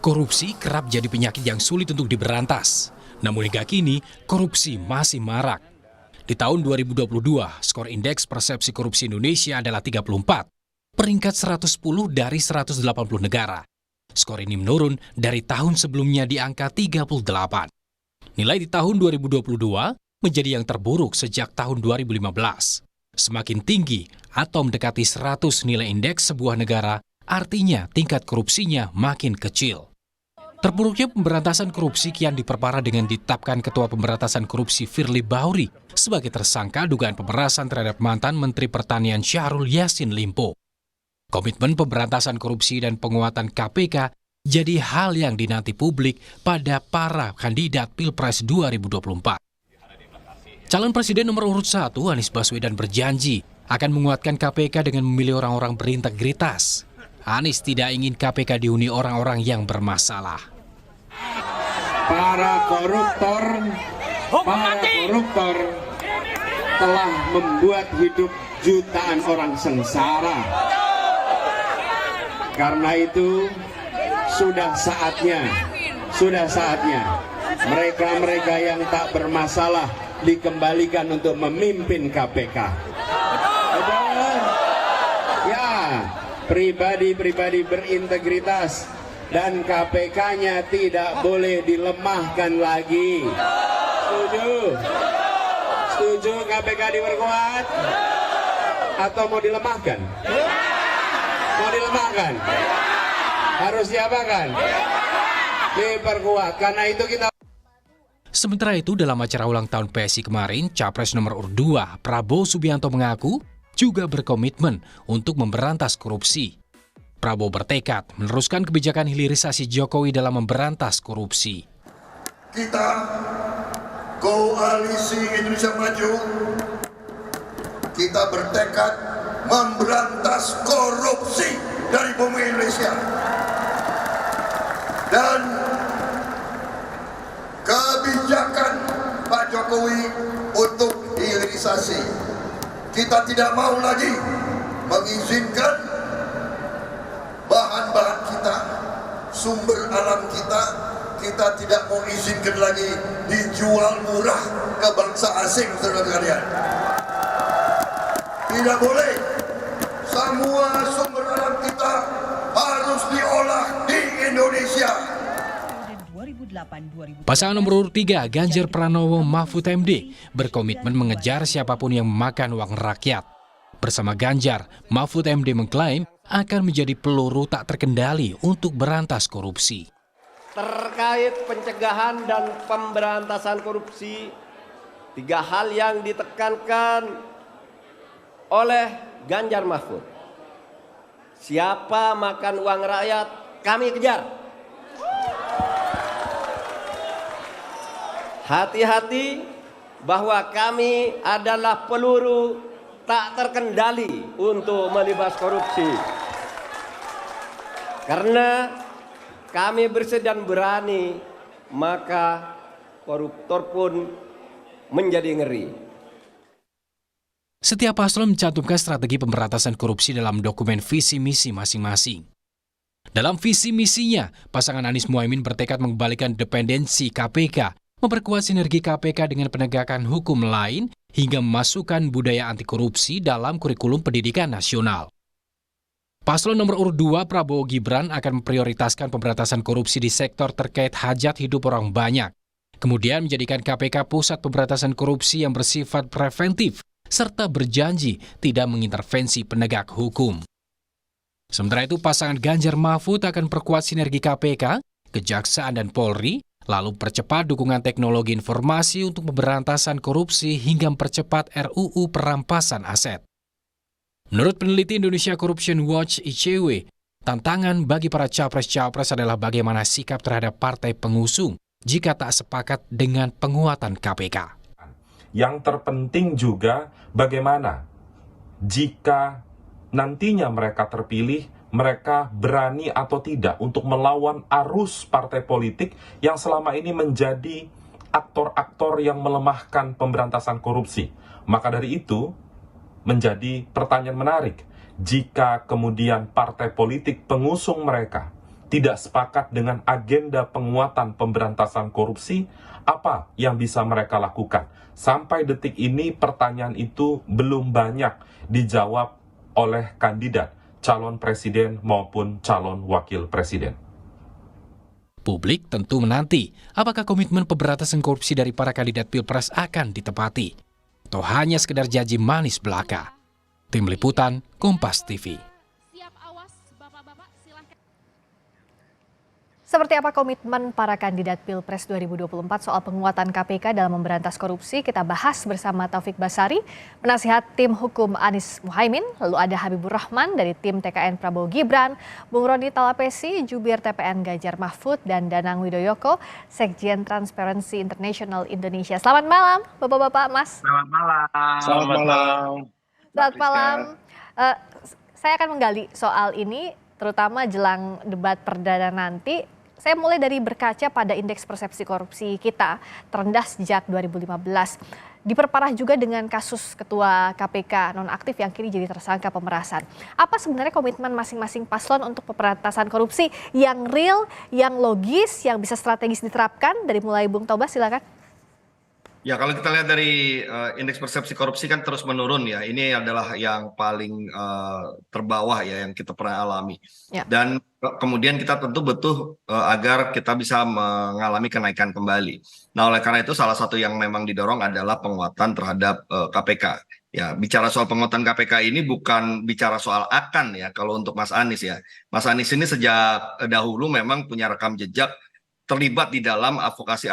Korupsi kerap jadi penyakit yang sulit untuk diberantas. Namun hingga kini, korupsi masih marak. Di tahun 2022, skor indeks persepsi korupsi Indonesia adalah 34, peringkat 110 dari 180 negara. Skor ini menurun dari tahun sebelumnya di angka 38. Nilai di tahun 2022 menjadi yang terburuk sejak tahun 2015. Semakin tinggi atau mendekati 100 nilai indeks sebuah negara, artinya tingkat korupsinya makin kecil. Terpuruknya pemberantasan korupsi kian diperparah dengan ditetapkan Ketua Pemberantasan Korupsi Firly Bahuri sebagai tersangka dugaan pemerasan terhadap mantan Menteri Pertanian Syahrul Yassin Limpo. Komitmen pemberantasan korupsi dan penguatan KPK jadi hal yang dinanti publik pada para kandidat Pilpres 2024. Calon Presiden nomor urut 1 Anies Baswedan berjanji akan menguatkan KPK dengan memilih orang-orang berintegritas. Anies tidak ingin KPK dihuni orang-orang yang bermasalah. Para koruptor telah membuat hidup jutaan orang sengsara. Karena itu sudah saatnya mereka-mereka yang tak bermasalah dikembalikan untuk memimpin KPK. Betul? Ya, pribadi-pribadi berintegritas dan KPK-nya tidak boleh dilemahkan lagi. Setuju? Setuju KPK diperkuat? Atau mau dilemahkan? Mau dilemahkan? Harus diapakan? Diperkuat. Karena itu kita... Sementara itu, dalam acara ulang tahun PSI kemarin, Capres nomor urut 2 Prabowo Subianto mengaku juga berkomitmen untuk memberantas korupsi. Prabowo bertekad meneruskan kebijakan hilirisasi Jokowi dalam memberantas korupsi. Kita, Koalisi Indonesia Maju, kita bertekad memberantas korupsi dari bumi Indonesia. Dan kebijakan Pak Jokowi untuk hilirisasi, kita tidak mau lagi mengizinkan bahan-bahan kita, sumber alam kita tidak mau izinkan lagi dijual murah ke bangsa asing, saudara sekalian. Tidak boleh. Semua sumber alam kita harus diolah di Indonesia. Pasangan nomor urut 3 Ganjar Pranowo Mahfud MD berkomitmen mengejar siapapun yang memakan uang rakyat. Bersama Ganjar, Mahfud MD mengklaim akan menjadi peluru tak terkendali untuk berantas korupsi. Terkait pencegahan dan pemberantasan korupsi, 3 hal yang ditekankan oleh Ganjar Mahfud. Siapa makan uang rakyat, kami kejar. Hati-hati bahwa kami adalah peluru tak terkendali untuk melibas korupsi. Karena kami bersih dan berani, maka koruptor pun menjadi ngeri. Setiap paslon mencantumkan strategi pemberantasan korupsi dalam dokumen visi misi masing-masing. Dalam visi misinya, pasangan Anies Muhaimin bertekad mengembalikan independensi KPK, memperkuat sinergi KPK dengan penegakan hukum lain, hingga memasukkan budaya anti korupsi dalam kurikulum pendidikan nasional. Paslon nomor urut 2 Prabowo Gibran akan memprioritaskan pemberantasan korupsi di sektor terkait hajat hidup orang banyak. Kemudian menjadikan KPK pusat pemberantasan korupsi yang bersifat preventif, serta berjanji tidak mengintervensi penegak hukum. Sementara itu, pasangan Ganjar Mahfud akan perkuat sinergi KPK, Kejaksaan dan Polri, lalu percepat dukungan teknologi informasi untuk pemberantasan korupsi hingga mempercepat RUU perampasan aset. Menurut peneliti Indonesia Corruption Watch ICW, tantangan bagi para capres-capres adalah bagaimana sikap terhadap partai pengusung jika tak sepakat dengan penguatan KPK. Yang terpenting juga bagaimana jika nantinya mereka terpilih, mereka berani atau tidak untuk melawan arus partai politik yang selama ini menjadi aktor-aktor yang melemahkan pemberantasan korupsi. Maka dari itu, menjadi pertanyaan menarik, jika kemudian partai politik pengusung mereka tidak sepakat dengan agenda penguatan pemberantasan korupsi, apa yang bisa mereka lakukan? Sampai detik ini pertanyaan itu belum banyak dijawab oleh kandidat calon presiden maupun calon wakil presiden. Publik tentu menanti apakah komitmen pemberantasan korupsi dari para kandidat Pilpres akan ditepati. Atau hanya sekedar janji manis belaka. Tim Liputan, Kompas TV. Seperti apa komitmen para kandidat Pilpres 2024 soal penguatan KPK dalam memberantas korupsi? Kita bahas bersama Taufik Basari, penasihat tim hukum Anies Muhaimin, lalu ada Habibur Rahman dari tim TKN Prabowo Gibran, Bung Roni Talapesi, Jubir TPN Ganjar Mahfud, dan Danang Widoyoko, Sekjen Transparency International Indonesia. Selamat malam, Bapak-Bapak, Mas. Selamat malam. Selamat malam. Selamat malam. Saya akan menggali soal ini, terutama jelang debat perdana nanti. Saya mulai dari berkaca pada indeks persepsi korupsi kita terendah sejak 2015. Diperparah juga dengan kasus ketua KPK nonaktif yang kini jadi tersangka pemerasan. Apa sebenarnya komitmen masing-masing paslon untuk pemberantasan korupsi yang real, yang logis, yang bisa strategis diterapkan? Dari mulai Bung Tobas, silakan. Ya, kalau kita lihat dari indeks persepsi korupsi kan terus menurun ya. Ini adalah yang paling terbawah ya yang kita pernah alami. Ya. Dan kemudian kita tentu butuh agar kita bisa mengalami kenaikan kembali. Nah, oleh karena itu salah satu yang memang didorong adalah penguatan terhadap KPK. Ya, bicara soal penguatan KPK ini bukan bicara soal akan ya kalau untuk Mas Anies ya. Mas Anies ini sejak dahulu memang punya rekam jejak terlibat di dalam advokasi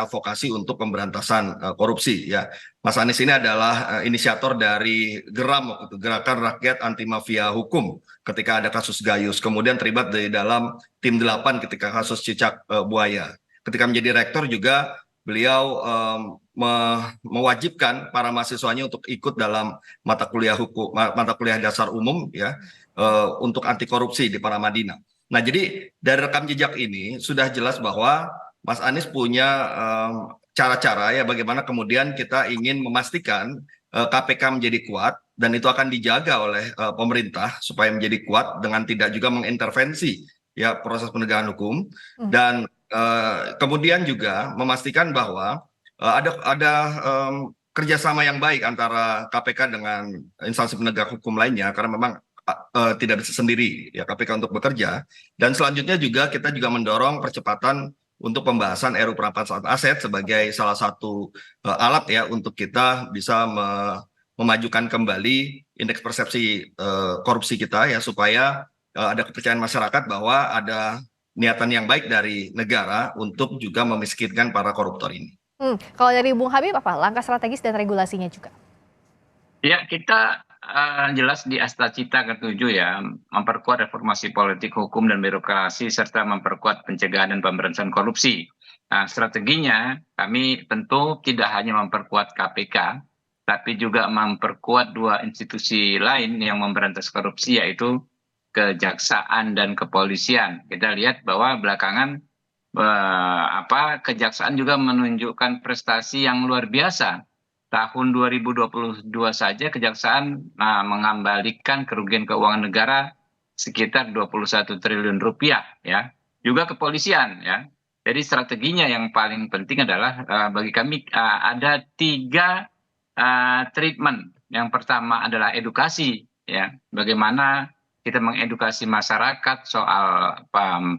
untuk pemberantasan korupsi ya. Mas Anies ini adalah inisiator dari GERAM, Gerakan Rakyat Anti Mafia Hukum, ketika ada kasus Gayus, kemudian terlibat di dalam tim 8 ketika kasus Cicak Buaya. Ketika menjadi rektor juga beliau mewajibkan para mahasiswanya untuk ikut dalam mata kuliah hukum, mata kuliah dasar umum ya, untuk anti korupsi di Paramadina. Nah, jadi dari rekam jejak ini sudah jelas bahwa Mas Anies punya cara-cara ya bagaimana kemudian kita ingin memastikan KPK menjadi kuat dan itu akan dijaga oleh pemerintah supaya menjadi kuat dengan tidak juga mengintervensi ya proses penegakan hukum dan kemudian juga memastikan bahwa ada kerjasama yang baik antara KPK dengan instansi penegak hukum lainnya karena memang tidak bisa sendiri ya KPK untuk bekerja. Dan selanjutnya juga kita juga mendorong percepatan untuk pembahasan RUU Perampasan Aset sebagai salah satu alat ya untuk kita bisa memajukan kembali indeks persepsi korupsi kita ya supaya ada kepercayaan masyarakat bahwa ada niatan yang baik dari negara untuk juga memiskinkan para koruptor ini. Kalau dari Bung Habib apa langkah strategis dan regulasinya juga? Ya, kita jelas di Astacita ke-7 ya, memperkuat reformasi politik, hukum, dan birokrasi, serta memperkuat pencegahan dan pemberantasan korupsi. Nah, strateginya kami tentu tidak hanya memperkuat KPK, tapi juga memperkuat dua institusi lain yang memberantas korupsi, yaitu Kejaksaan dan Kepolisian. Kita lihat bahwa belakangan Kejaksaan juga menunjukkan prestasi yang luar biasa. Tahun 2022 saja Kejaksaan mengembalikan kerugian keuangan negara sekitar 21 triliun rupiah ya. Juga Kepolisian ya. Jadi strateginya yang paling penting adalah bagi kami ada 3 treatment. Yang pertama adalah edukasi ya. Bagaimana kita mengedukasi masyarakat soal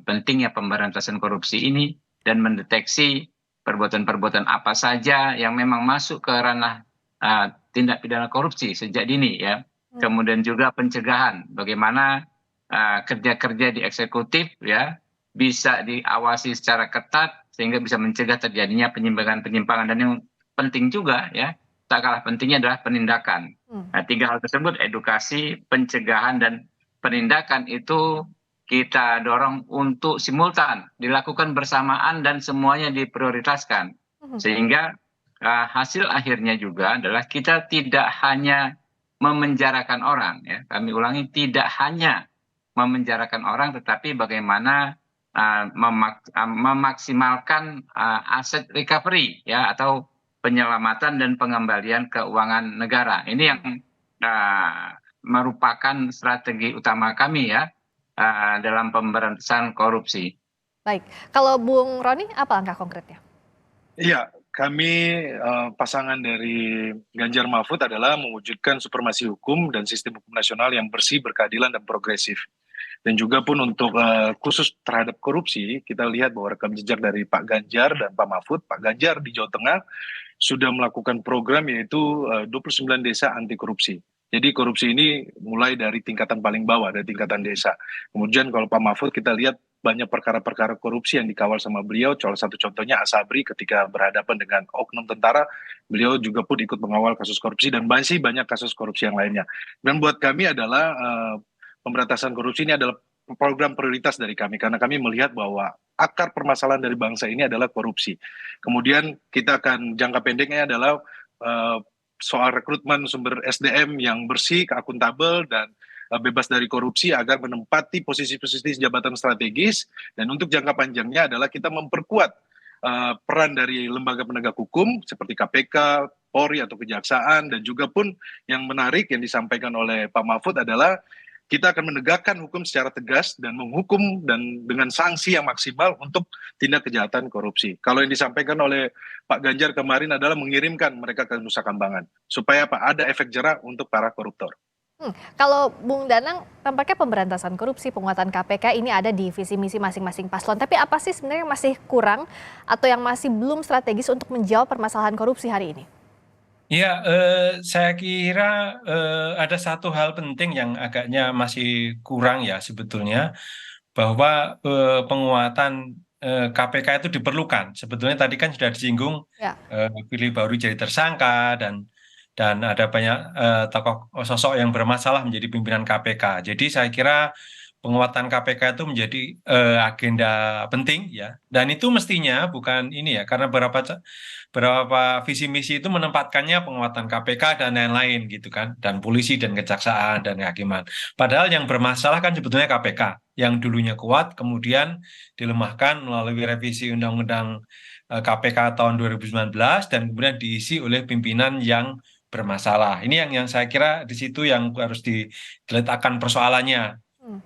pentingnya pemberantasan korupsi ini dan mendeteksi perbuatan-perbuatan apa saja yang memang masuk ke ranah tindak pidana korupsi sejak dini ya. Kemudian juga pencegahan, bagaimana kerja-kerja di eksekutif ya bisa diawasi secara ketat sehingga bisa mencegah terjadinya penyimpangan-penyimpangan. Dan yang penting juga ya, tak kalah pentingnya adalah penindakan. Nah, 3 hal tersebut, edukasi, pencegahan, dan penindakan itu kita dorong untuk simultan dilakukan bersamaan dan semuanya diprioritaskan sehingga hasil akhirnya juga adalah kita tidak hanya memenjarakan orang ya, kami ulangi, tidak hanya memenjarakan orang tetapi bagaimana memaksimalkan aset recovery ya atau penyelamatan dan pengembalian keuangan negara. Ini yang merupakan strategi utama kami ya dalam pemberantasan korupsi. Baik, kalau Bung Roni apa langkah konkretnya? Iya, kami pasangan dari Ganjar Mahfud adalah mewujudkan supremasi hukum dan sistem hukum nasional yang bersih, berkeadilan, dan progresif. Dan juga pun untuk khusus terhadap korupsi, kita lihat bahwa rekam jejak dari Pak Ganjar dan Pak Mahfud, Pak Ganjar di Jawa Tengah sudah melakukan program yaitu 29 desa anti korupsi. Jadi korupsi ini mulai dari tingkatan paling bawah, dari tingkatan desa. Kemudian kalau Pak Mahfud kita lihat banyak perkara-perkara korupsi yang dikawal sama beliau. Salah satu contohnya Asabri ketika berhadapan dengan oknum tentara, beliau juga pun ikut mengawal kasus korupsi dan masih banyak kasus korupsi yang lainnya. Dan buat kami adalah pemberantasan korupsi ini adalah program prioritas dari kami karena kami melihat bahwa akar permasalahan dari bangsa ini adalah korupsi. Kemudian kita akan jangka pendeknya adalah soal rekrutmen sumber SDM yang bersih, akuntabel, dan bebas dari korupsi agar menempati posisi-posisi jabatan strategis. Dan untuk jangka panjangnya adalah kita memperkuat peran dari lembaga penegak hukum seperti KPK, Polri atau Kejaksaan, dan juga pun yang menarik yang disampaikan oleh Pak Mahfud adalah kita akan menegakkan hukum secara tegas dan menghukum dan dengan sanksi yang maksimal untuk tindak kejahatan korupsi. Kalau yang disampaikan oleh Pak Ganjar kemarin adalah mengirimkan mereka ke Nusa Kambangan supaya ada efek jera untuk para koruptor. Kalau Bung Danang, tampaknya pemberantasan korupsi, penguatan KPK ini ada di visi misi masing-masing paslon. Tapi apa sih sebenarnya yang masih kurang atau yang masih belum strategis untuk menjawab permasalahan korupsi hari ini? Ya, saya kira ada satu hal penting yang agaknya masih kurang ya sebetulnya, bahwa penguatan KPK itu diperlukan. Sebetulnya tadi kan sudah disinggung, Ya. Firly Bahuri jadi tersangka dan ada banyak tokoh sosok yang bermasalah menjadi pimpinan KPK. Jadi saya kira penguatan KPK itu menjadi agenda penting ya, dan itu mestinya bukan ini ya, karena beberapa visi misi itu menempatkannya penguatan KPK dan lain-lain gitu kan, dan polisi dan kejaksaan dan kehakiman. Padahal yang bermasalah kan sebetulnya KPK yang dulunya kuat kemudian dilemahkan melalui revisi Undang-Undang KPK tahun 2019 dan kemudian diisi oleh pimpinan yang bermasalah. Ini yang saya kira di situ yang harus diletakkan persoalannya.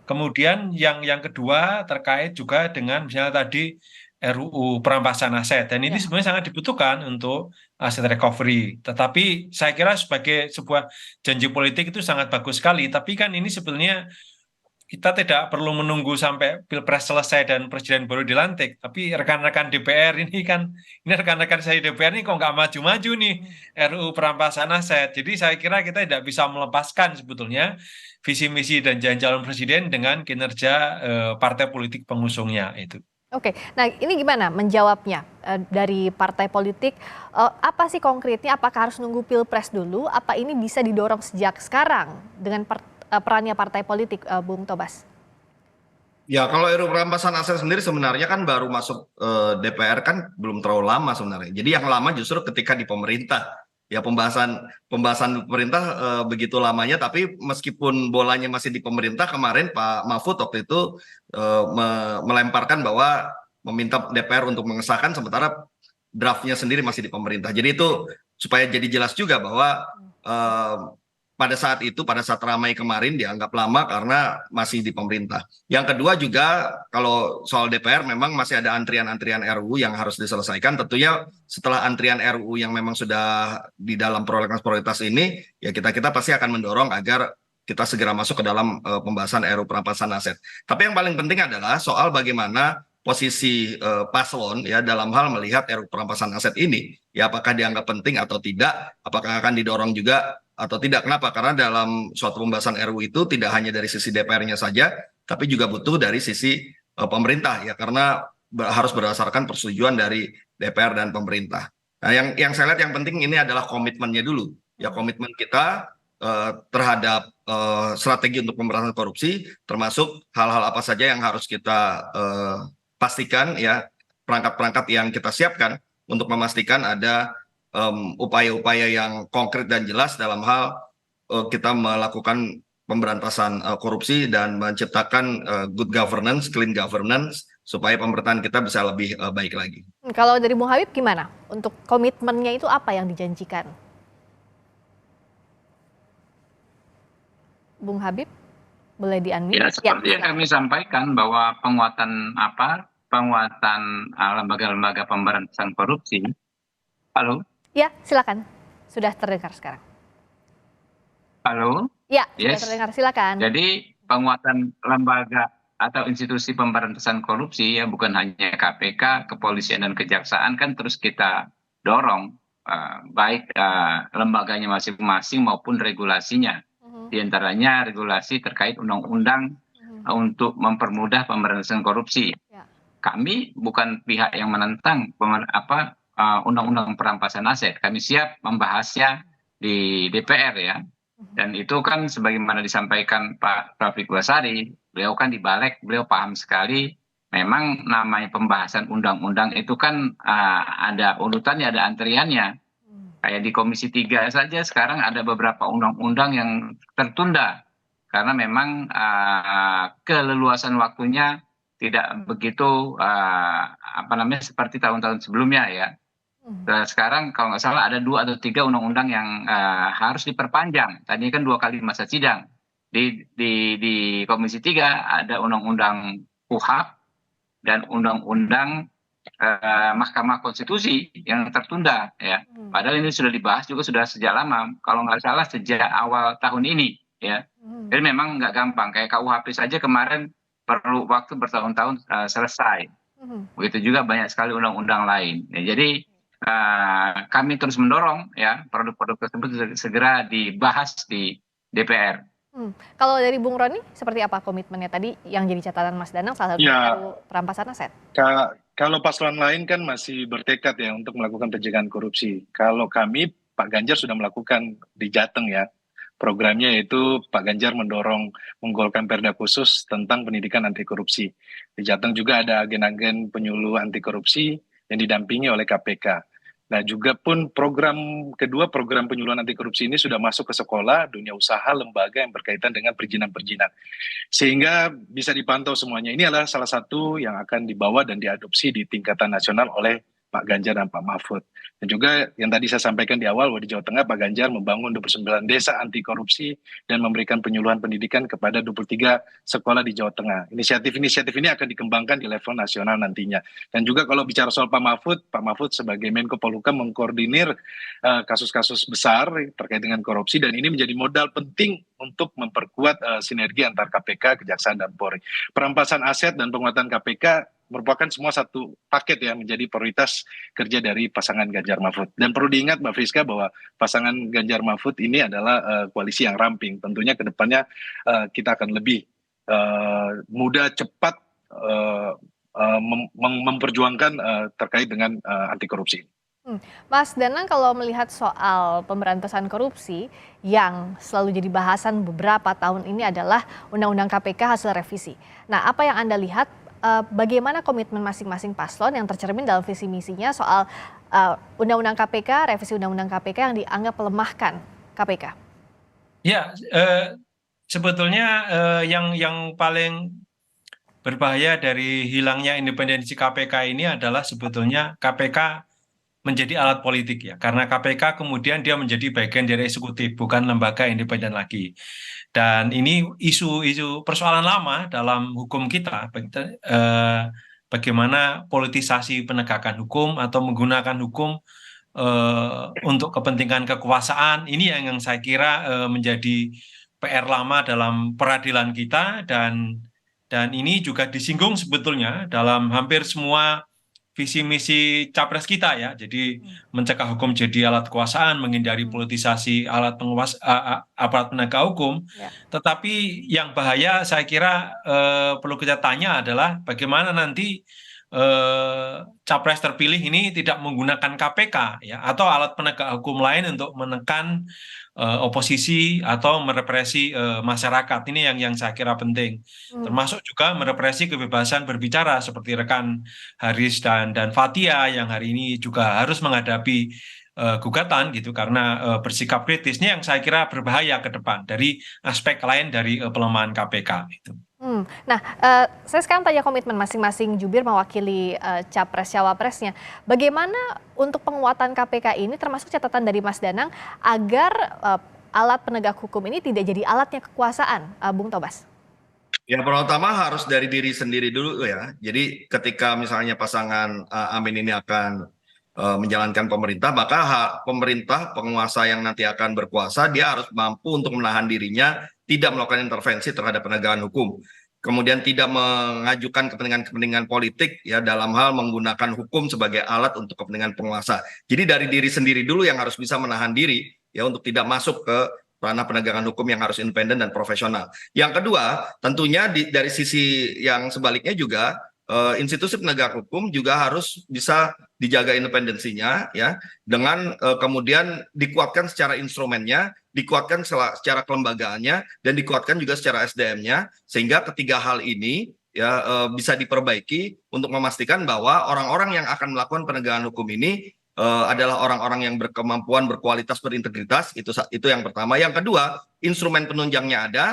Kemudian yang kedua terkait juga dengan misalnya tadi RUU perampasan aset, dan ini sebenarnya sangat dibutuhkan untuk aset recovery. Tetapi saya kira sebagai sebuah janji politik itu sangat bagus sekali, tapi kan ini sebenarnya kita tidak perlu menunggu sampai Pilpres selesai dan presiden baru dilantik. Tapi rekan-rekan DPR ini rekan-rekan saya DPR ini kok nggak maju-maju nih RUU perampasan aset. Jadi saya kira kita tidak bisa melepaskan sebetulnya visi misi dan janji calon presiden dengan kinerja partai politik pengusungnya itu. Oke, nah ini gimana menjawabnya dari partai politik? Apa sih konkretnya? Apakah harus nunggu Pilpres dulu? Apa ini bisa didorong sejak sekarang dengan perannya partai politik, Bung Tobas? Ya, kalau RUU perampasan aset sendiri sebenarnya kan baru masuk DPR kan belum terlalu lama sebenarnya. Jadi yang lama justru ketika di pemerintah. Ya pembahasan pemerintah begitu lamanya, tapi meskipun bolanya masih di pemerintah, kemarin Pak Mahfud waktu itu melemparkan bahwa meminta DPR untuk mengesahkan sementara draftnya sendiri masih di pemerintah. Jadi itu supaya jadi jelas juga bahwa pada saat ramai kemarin dianggap lama karena masih di pemerintah. Yang kedua juga kalau soal DPR memang masih ada antrian-antrian RUU yang harus diselesaikan. Tentunya setelah antrian RUU yang memang sudah di dalam prolegnas prioritas ini, ya kita pasti akan mendorong agar kita segera masuk ke dalam pembahasan RUU perampasan aset. Tapi yang paling penting adalah soal bagaimana posisi paslon ya dalam hal melihat RUU perampasan aset ini. Ya apakah dianggap penting atau tidak, apakah akan didorong juga atau tidak. Kenapa? Karena dalam suatu pembahasan RUU itu tidak hanya dari sisi DPR-nya saja, tapi juga butuh dari sisi pemerintah ya, karena harus berdasarkan persetujuan dari DPR dan pemerintah. Nah, yang saya lihat yang penting ini adalah komitmennya dulu. Ya komitmen kita terhadap strategi untuk pemberantasan korupsi, termasuk hal-hal apa saja yang harus kita pastikan ya, perangkat-perangkat yang kita siapkan untuk memastikan ada upaya-upaya yang konkret dan jelas dalam hal kita melakukan pemberantasan korupsi dan menciptakan good governance, clean governance, supaya pemerintahan kita bisa lebih baik lagi. Kalau dari Bung Habib gimana? Untuk komitmennya itu apa yang dijanjikan? Bung Habib, boleh di-unmute? Ya, seperti yang kami sampaikan bahwa penguatan penguatan lembaga-lembaga pemberantasan korupsi. Halo? Ya, silakan. Sudah terdengar sekarang. Halo? Ya, sudah Yes. terdengar. Silakan. Jadi penguatan lembaga atau institusi pemberantasan korupsi ya bukan hanya KPK, kepolisian dan kejaksaan kan terus kita dorong baik lembaganya masing-masing maupun regulasinya. Di antaranya regulasi terkait undang-undang untuk mempermudah pemberantasan korupsi. Ya. Kami bukan pihak yang menentang undang-undang perampasan aset. Kami siap membahasnya di DPR ya. Dan itu kan sebagaimana disampaikan Pak Taufik Basari, beliau kan di Balik, beliau paham sekali. Memang namanya pembahasan undang-undang itu kan ada urutannya, ada antriannya. Kayak di Komisi 3 saja sekarang ada beberapa undang-undang yang tertunda. Karena memang keleluasan waktunya tidak begitu seperti tahun-tahun sebelumnya ya. Sekarang kalau nggak salah ada 2 atau 3 undang-undang yang harus diperpanjang. Tadinya kan 2 kali masa sidang. Di Komisi 3 ada undang-undang KUHP dan undang-undang Mahkamah Konstitusi yang tertunda ya. Padahal ini sudah dibahas juga sudah sejak lama. Kalau nggak salah sejak awal tahun ini ya. Jadi memang nggak gampang. Kayak KUHP saja kemarin perlu waktu bertahun-tahun selesai. Begitu juga banyak sekali undang-undang lain. Ya, jadi kami terus mendorong ya produk-produk tersebut segera dibahas di DPR. Kalau dari Bung Roni seperti apa komitmennya tadi yang jadi catatan Mas Danang salah satu perampasan aset? Kalau paslon lain kan masih bertekad ya untuk melakukan pencegahan korupsi. Kalau kami Pak Ganjar sudah melakukan di Jateng ya. Programnya yaitu Pak Ganjar mendorong menggolkan perda khusus tentang pendidikan anti korupsi. Di Jateng juga ada agen-agen penyuluh anti korupsi yang didampingi oleh KPK. Nah juga pun program penyuluhan anti korupsi ini sudah masuk ke sekolah, dunia usaha, lembaga yang berkaitan dengan perizinan-perizinan. Sehingga bisa dipantau semuanya. Ini adalah salah satu yang akan dibawa dan diadopsi di tingkatan nasional oleh Pak Ganjar dan Pak Mahfud. Dan juga yang tadi saya sampaikan di awal bahwa di Jawa Tengah Pak Ganjar membangun 29 desa anti korupsi dan memberikan penyuluhan pendidikan kepada 23 sekolah di Jawa Tengah. Inisiatif-inisiatif ini akan dikembangkan di level nasional nantinya. Dan juga kalau bicara soal Pak Mahfud sebagai Menko Polhukam mengkoordinir kasus-kasus besar terkait dengan korupsi dan ini menjadi modal penting untuk memperkuat sinergi antar KPK, Kejaksaan dan Polri. Perampasan aset dan penguatan KPK merupakan semua satu paket ya menjadi prioritas kerja dari pasangan Ganjar Mahfud. Dan perlu diingat Mbak Friska bahwa pasangan Ganjar Mahfud ini adalah koalisi yang ramping. Tentunya ke depannya kita akan lebih mudah cepat memperjuangkan terkait dengan anti korupsi. Mas Danang kalau melihat soal pemberantasan korupsi yang selalu jadi bahasan beberapa tahun ini adalah Undang-Undang KPK hasil revisi. Nah apa yang Anda lihat bagaimana komitmen masing-masing paslon yang tercermin dalam visi misinya soal Undang-Undang KPK, revisi Undang-Undang KPK yang dianggap melemahkan KPK? Ya, sebetulnya yang paling berbahaya dari hilangnya independensi KPK ini adalah sebetulnya KPK menjadi alat politik ya, karena KPK kemudian dia menjadi bagian dari eksekutif, bukan lembaga independen lagi. Dan ini isu persoalan lama dalam hukum kita, bagaimana politisasi penegakan hukum atau menggunakan hukum untuk kepentingan kekuasaan. Ini yang saya kira menjadi PR lama dalam peradilan kita dan ini juga disinggung sebetulnya dalam hampir semua visi misi capres kita ya, jadi mencegah hukum jadi alat kekuasaan, menghindari politisasi aparat penegak hukum. Ya. Tetapi yang bahaya saya kira perlu kita tanya adalah bagaimana nanti capres terpilih ini tidak menggunakan KPK ya atau alat penegak hukum lain untuk menekan oposisi atau merepresi masyarakat. Ini yang saya kira penting. Termasuk juga merepresi kebebasan berbicara seperti rekan Haris dan Fathia yang hari ini juga harus menghadapi gugatan gitu karena bersikap kritis. Ini yang saya kira berbahaya ke depan dari aspek lain dari pelemahan KPK itu. Nah, saya sekarang tanya komitmen masing-masing jubir mewakili capres-cawapresnya. Bagaimana untuk penguatan KPK ini termasuk catatan dari Mas Danang agar alat penegak hukum ini tidak jadi alatnya kekuasaan, Bung Tobas? Ya, pertama harus dari diri sendiri dulu ya. Jadi ketika misalnya pasangan Amin ini akan menjalankan pemerintah, maka pemerintah penguasa yang nanti akan berkuasa, dia harus mampu untuk menahan dirinya, tidak melakukan intervensi terhadap penegakan hukum. Kemudian tidak mengajukan kepentingan-kepentingan politik ya dalam hal menggunakan hukum sebagai alat untuk kepentingan penguasa. Jadi dari diri sendiri dulu yang harus bisa menahan diri ya untuk tidak masuk ke ranah penegakan hukum yang harus independen dan profesional. Yang kedua, tentunya dari sisi yang sebaliknya juga institusi penegak hukum juga harus bisa dijaga independensinya ya dengan kemudian dikuatkan secara instrumennya, dikuatkan secara kelembagaannya dan dikuatkan juga secara SDM-nya sehingga ketiga hal ini ya bisa diperbaiki untuk memastikan bahwa orang-orang yang akan melakukan penegakan hukum ini adalah orang-orang yang berkemampuan, berkualitas, berintegritas. Itu yang pertama. Yang kedua, instrumen penunjangnya ada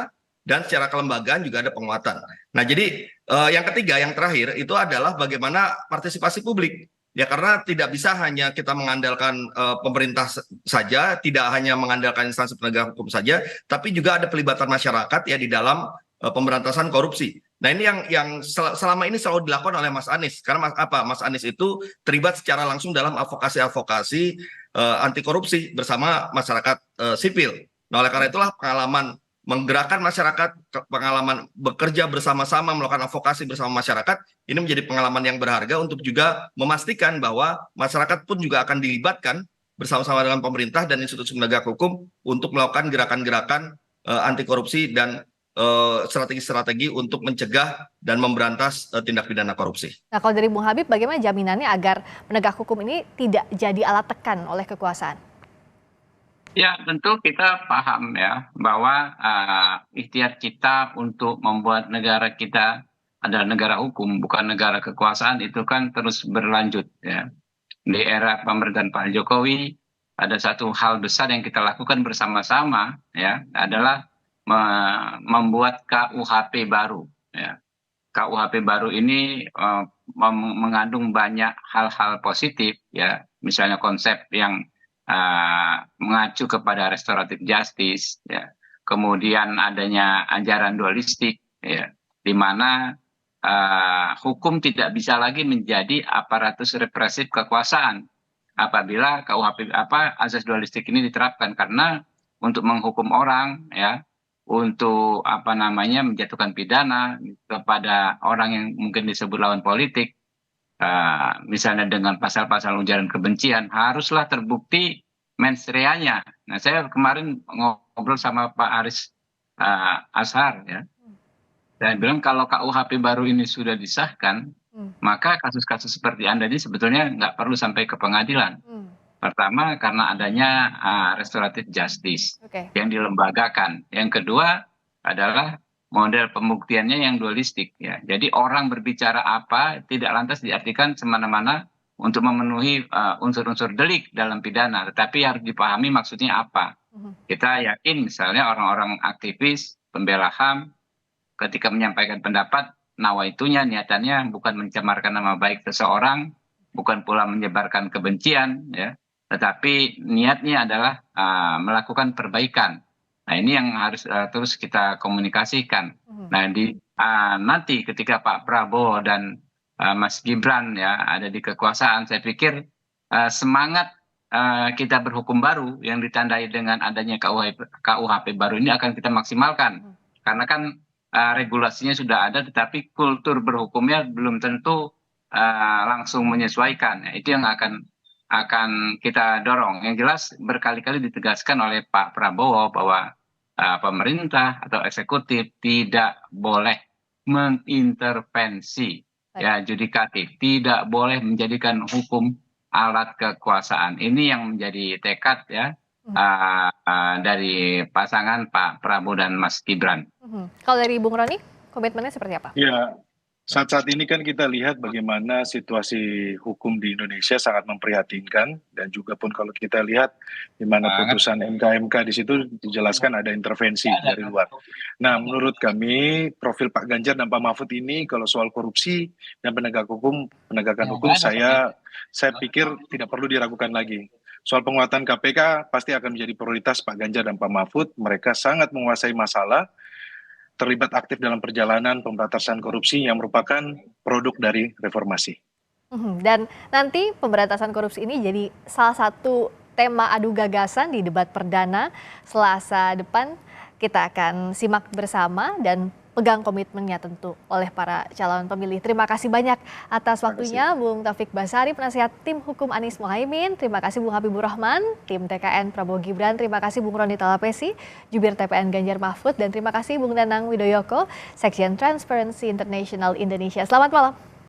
dan secara kelembagaan juga ada penguatan. Nah, jadi yang ketiga, yang terakhir itu adalah bagaimana partisipasi publik. Ya, karena tidak bisa hanya kita mengandalkan pemerintah saja, tidak hanya mengandalkan instansi penegak hukum saja, tapi juga ada pelibatan masyarakat ya di dalam pemberantasan korupsi. Nah, ini yang selama ini selalu dilakukan oleh Mas Anies. Karena Mas Anies itu terlibat secara langsung dalam advokasi anti korupsi bersama masyarakat sipil. Nah, oleh karena itulah pengalaman menggerakkan masyarakat, pengalaman bekerja bersama-sama, melakukan advokasi bersama masyarakat, ini menjadi pengalaman yang berharga untuk juga memastikan bahwa masyarakat pun juga akan dilibatkan bersama-sama dengan pemerintah dan institusi penegak hukum untuk melakukan gerakan-gerakan anti korupsi dan strategi-strategi untuk mencegah dan memberantas tindak pidana korupsi. Nah, kalau dari Bung Habib, bagaimana jaminannya agar penegak hukum ini tidak jadi alat tekan oleh kekuasaan? Ya, tentu kita paham ya bahwa ikhtiar kita untuk membuat negara kita adalah negara hukum, bukan negara kekuasaan, itu kan terus berlanjut ya. Di era pemerintahan Pak Jokowi ada satu hal besar yang kita lakukan bersama-sama ya, adalah membuat KUHP baru ya. KUHP baru ini mengandung banyak hal-hal positif ya, misalnya konsep yang mengacu kepada restoratif justice ya. Kemudian adanya ajaran dualistik ya, di mana hukum tidak bisa lagi menjadi aparatus represif kekuasaan apabila KUHP azas dualistik ini diterapkan, karena untuk menghukum orang ya, untuk menjatuhkan pidana kepada orang yang mungkin disebut lawan politik, misalnya dengan pasal-pasal ujaran kebencian, haruslah terbukti mens reanya. Nah, saya kemarin ngobrol sama Pak Aris Ashar ya, dan bilang kalau KUHP baru ini sudah disahkan, maka kasus-kasus seperti Anda ini sebetulnya nggak perlu sampai ke pengadilan. Pertama, karena adanya restoratif justice yang dilembagakan. Yang kedua adalah model pembuktiannya yang dualistik ya. Jadi orang berbicara apa tidak lantas diartikan semena-mana untuk memenuhi unsur-unsur delik dalam pidana, tetapi harus dipahami maksudnya apa. Kita yakin misalnya orang-orang aktivis, pembela HAM ketika menyampaikan pendapat, nawaitunya, niatannya bukan mencemarkan nama baik seseorang, bukan pula menyebarkan kebencian ya, tetapi niatnya adalah melakukan perbaikan. Nah, ini yang harus terus kita komunikasikan. Nah, nanti ketika Pak Prabowo dan Mas Gibran ya ada di kekuasaan, saya pikir semangat kita berhukum baru yang ditandai dengan adanya KUHP baru ini akan kita maksimalkan. Karena kan regulasinya sudah ada, tetapi kultur berhukumnya belum tentu langsung menyesuaikan. Nah, itu yang akan kita dorong. Yang jelas berkali-kali ditegaskan oleh Pak Prabowo bahwa pemerintah atau eksekutif tidak boleh mengintervensi ya judikatif, tidak boleh menjadikan hukum alat kekuasaan. Ini yang menjadi tekad ya dari pasangan Pak Prabowo dan Mas Gibran. Kalau dari Bung Roni, komitmennya seperti apa? Ya, saat-saat ini kan kita lihat bagaimana situasi hukum di Indonesia sangat memprihatinkan, dan juga pun kalau kita lihat di mana putusan MK di situ dijelaskan ada intervensi dari luar. Nah, menurut kami profil Pak Ganjar dan Pak Mahfud ini kalau soal korupsi dan penegakan hukum saya pikir tidak perlu diragukan lagi. Soal penguatan KPK pasti akan menjadi prioritas Pak Ganjar dan Pak Mahfud. Mereka sangat menguasai masalah. terlibat aktif dalam perjalanan pemberantasan korupsi yang merupakan produk dari reformasi. Dan nanti pemberantasan korupsi ini jadi salah satu tema adu gagasan di debat perdana Selasa depan. Kita akan simak bersama dan pegang komitmennya tentu oleh para calon pemilih. Terima kasih banyak atas waktunya Bung Taufik Basari, penasihat tim hukum Anies Mohaimin. Terima kasih Bung Habibur Rahman, tim TKN Prabowo Gibran. Terima kasih Bung Roni Talapesi, jubir TPN Ganjar Mahfud. Dan terima kasih Bung Danang Widoyoko, Sekjen Transparency International Indonesia. Selamat malam.